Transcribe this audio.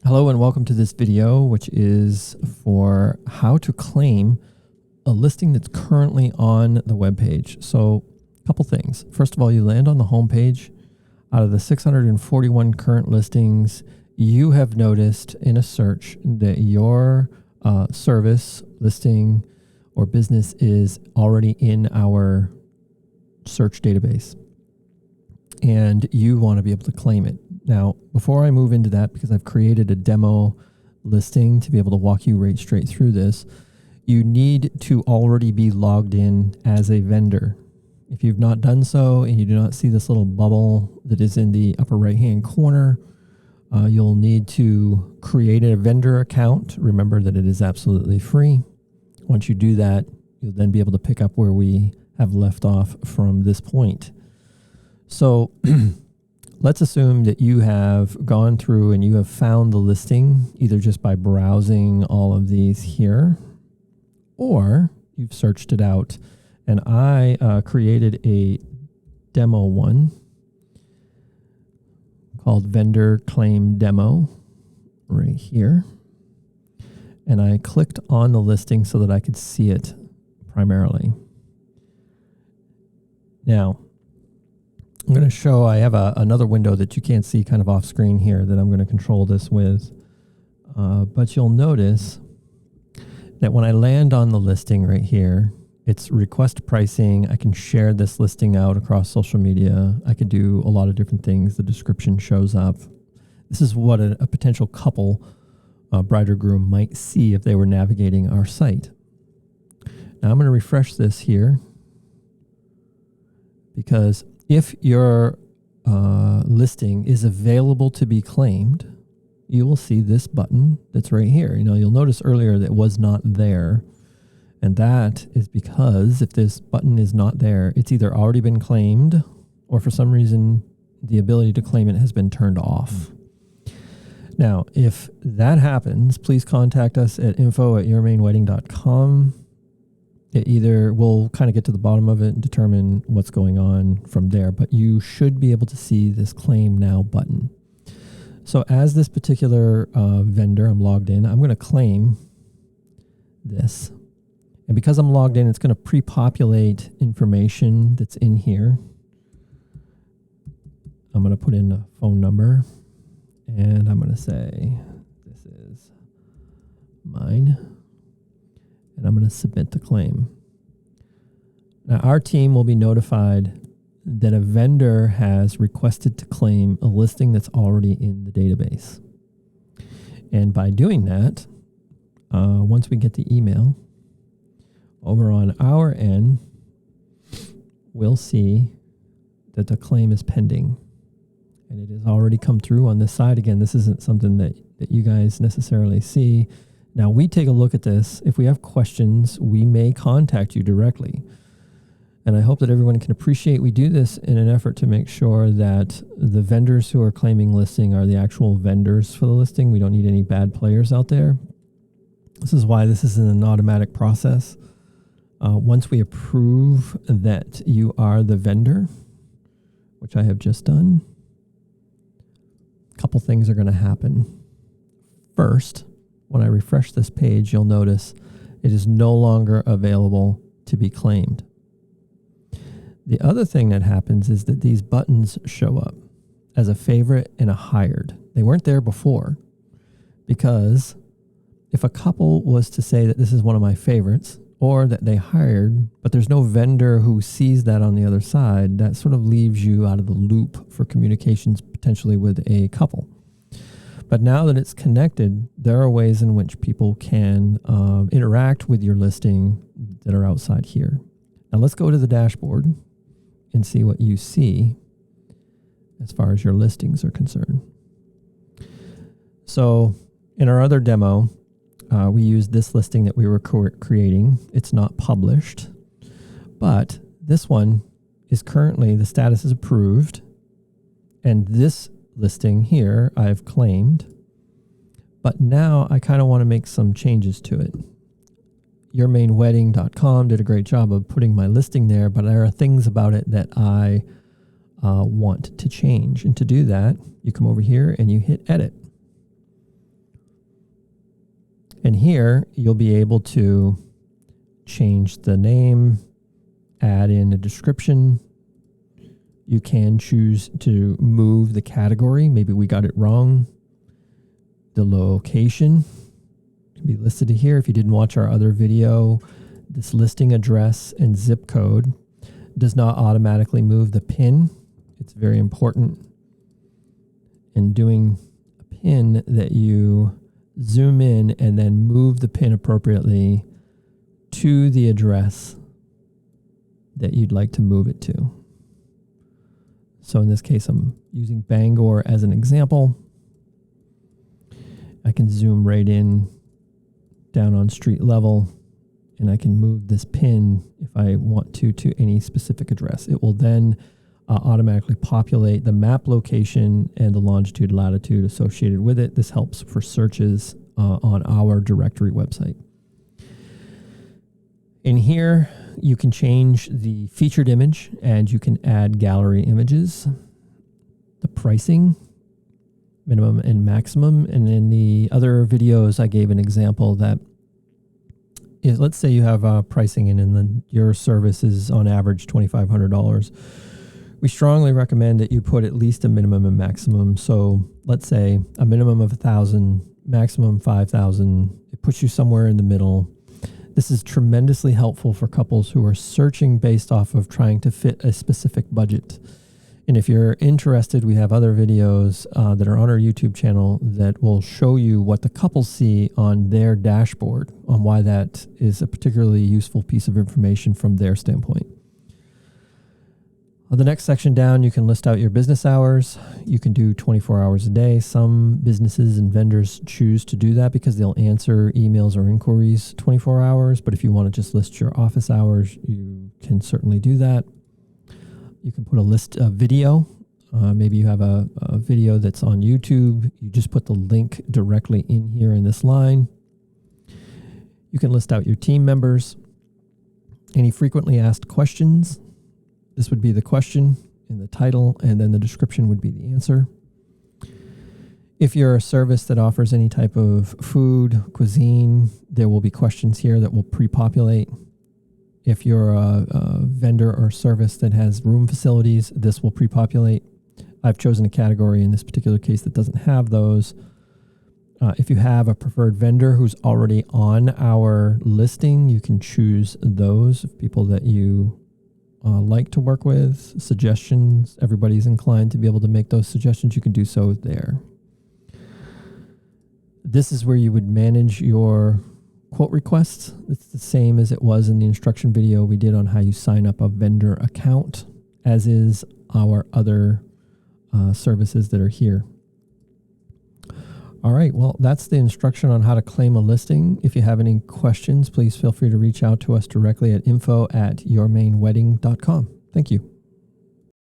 Hello and welcome to this video, which is for how to claim a listing that's currently on the web page. So a couple things. First of all, you land on the home page. Out of the 641 current listings, you have noticed in a search that your service, listing, or business is already in our search database, and you want to be able to claim it. Now, before I move into that, because I've created a demo listing to be able to walk you right straight through this, you need to already be logged in as a vendor. If you've not done so and you do not see this little bubble that is in the upper right-hand corner, you'll need to create a vendor account. Remember that it is absolutely free. Once you do that, you'll then be able to pick up where we have left off from this point. So let's assume that you have gone through and you have found the listing either just by browsing all of these here, or you've searched it out. And I created a demo one called Vendor Claim Demo right here. And I clicked on the listing so that I could see it primarily. Now, I'm going to show, I have another window that you can't see kind of off screen here that I'm going to control this with. But you'll notice that when I land on the listing right here, it's request pricing. I can share this listing out across social media. I could do a lot of different things. The description shows up. This is what a potential couple, bride or groom, might see if they were navigating our site. Now I'm going to refresh this here, because if your listing is available to be claimed, you will see this button that's right here. You'll notice earlier that it was not there. And that is because if this button is not there, it's either already been claimed or for some reason the ability to claim it has been turned off. Now, if that happens, please contact us at info@yourmainwedding.com. We'll kind of get to the bottom of it and determine what's going on from there, but you should be able to see this claim now button. So as this particular vendor, I'm logged in, I'm going to claim this. And because I'm logged in, it's going to pre-populate information that's in here. I'm going to put in a phone number, and I'm going to say, this is mine. And I'm going to submit the claim. Now, our team will be notified that a vendor has requested to claim a listing that's already in the database. And by doing that, once we get the email, over on our end, we'll see that the claim is pending. And it has already come through on this side. Again, this isn't something that you guys necessarily see. Now, we take a look at this. If we have questions, we may contact you directly. And I hope that everyone can appreciate we do this in an effort to make sure that the vendors who are claiming listing are the actual vendors for the listing. We don't need any bad players out there. This is why this isn't an automatic process. Once we approve that you are the vendor, which I have just done, a couple things are going to happen. First, when I refresh this page, you'll notice it is no longer available to be claimed. The other thing that happens is that these buttons show up as a favorite and a hired. They weren't there before, because if a couple was to say that this is one of my favorites, or that they hired, but there's no vendor who sees that on the other side, that sort of leaves you out of the loop for communications potentially with a couple. But now that it's connected, there are ways in which people can interact with your listing that are outside here. Now let's go to the dashboard and see what you see as far as your listings are concerned. So in our other demo, we used this listing that we were creating. It's not published, but this one is currently, the status is approved, and this listing here I've claimed, but now I kind of want to make some changes to it. Yourmainwedding.com did a great job of putting my listing there, but there are things about it that I want to change. And to do that, you come over here and you hit edit. here, you'll be able to change the name, add in a description. You can choose to move the category. Maybe we got it wrong. The location can be listed here. If you didn't watch our other video, this listing address and zip code does not automatically move the pin. It's very important in doing a pin that you zoom in and then move the pin appropriately to the address that you'd like to move it to. So in this case, I'm using Bangor as an example. I can zoom right in down on street level, and I can move this pin if I want to any specific address. It will then automatically populate the map location and the longitude, latitude associated with it. This helps for searches on our directory website. In here, you can change the featured image and you can add gallery images, the pricing, minimum and maximum. And in the other videos, I gave an example that if, let's say you have pricing and then your service is on average $2,500. We strongly recommend that you put at least a minimum and maximum. So let's say a minimum of 1,000, maximum 5,000. It puts you somewhere in the middle. This is tremendously helpful for couples who are searching based off of trying to fit a specific budget. And if you're interested, we have other videos that are on our YouTube channel that will show you what the couples see on their dashboard, on why that is a particularly useful piece of information from their standpoint. The next section down, you can list out your business hours. You can do 24 hours a day. Some businesses and vendors choose to do that because they'll answer emails or inquiries 24 hours. But if you want to just list your office hours, you can certainly do that. You can put a list of video. Maybe you have a video that's on YouTube. You just put the link directly in here in this line. You can list out your team members, any frequently asked questions. This would be the question in the title, and then the description would be the answer. If you're a service that offers any type of food, cuisine, there will be questions here that will pre-populate. If you're a vendor or service that has room facilities, this will pre-populate. I've chosen a category in this particular case that doesn't have those. If you have a preferred vendor who's already on our listing, you can choose those people that you like to work with, suggestions. Everybody's inclined to be able to make those suggestions. You can do so there. This is where you would manage your quote requests. It's the same as it was in the instruction video we did on how you sign up a vendor account, as is our other services that are here. All right, well, that's the instruction on how to claim a listing. If you have any questions, please feel free to reach out to us directly at info@yourmainwedding.com. Thank you.